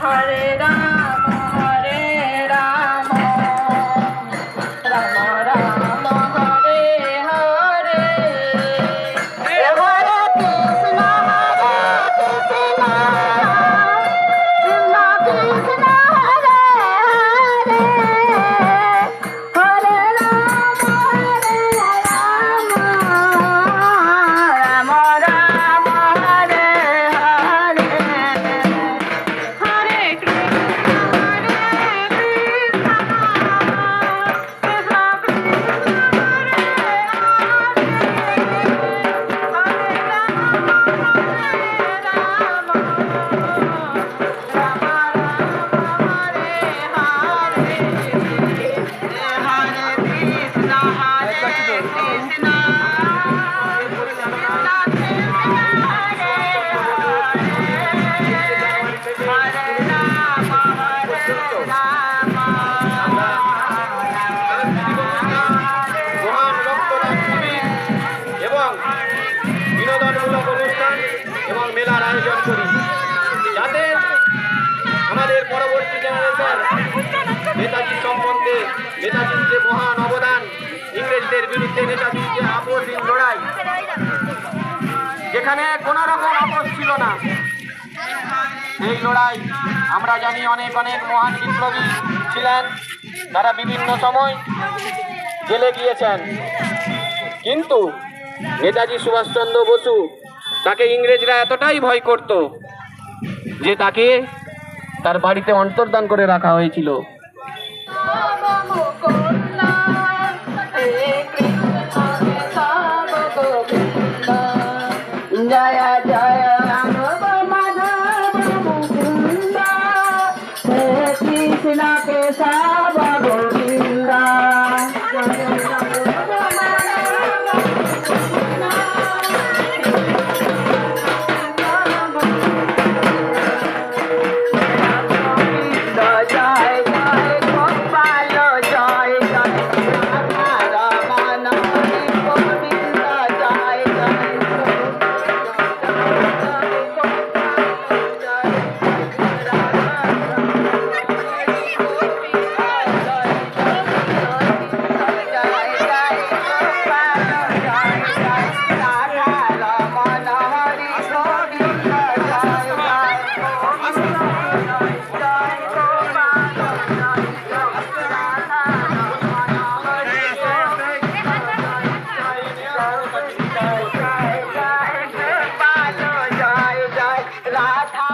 হরে রাম রাম রাম হরে হরে হরে কৃষ্ণ কৃষ্ণ কৃষ্ণ হরে হরে হরে রাম রাম রাম হরে হরে হরে কৃষ্ণ মহান রক্তদান শিবির এবং বিনোদনমূলক অনুষ্ঠান এবং মেলার আয়োজন করি, যাতে আমাদের পরবর্তী জেনারেশন নেতাজি সম্বন্ধে, নেতাজির যে মহান অবদান, ইংরেজদের বিরুদ্ধে নেতাজির যে আপসহীন লড়াই, যেখানে কোনো রকম আপোষ ছিল না, এই লড়াই আমরা জানি অনেক অনেক মহান বিপ্লবী ছিলেন, তারা বিভিন্ন সময় জেলে গিয়েছেন, কিন্তু নেতাজি সুভাষচন্দ্র বসু, তাকে ইংরেজরা এতটাই ভয় করত যে তাকে তার বাড়িতে অন্তর্ধান করে রাখা হয়েছিল। জয় জয় রাম মাধব মুকুন্দ কৃষ্ণ কেশব গোবিন্দ জয় জয় গোপাল জয় জয় রমন গোবিন্দ জয় জয় রাধা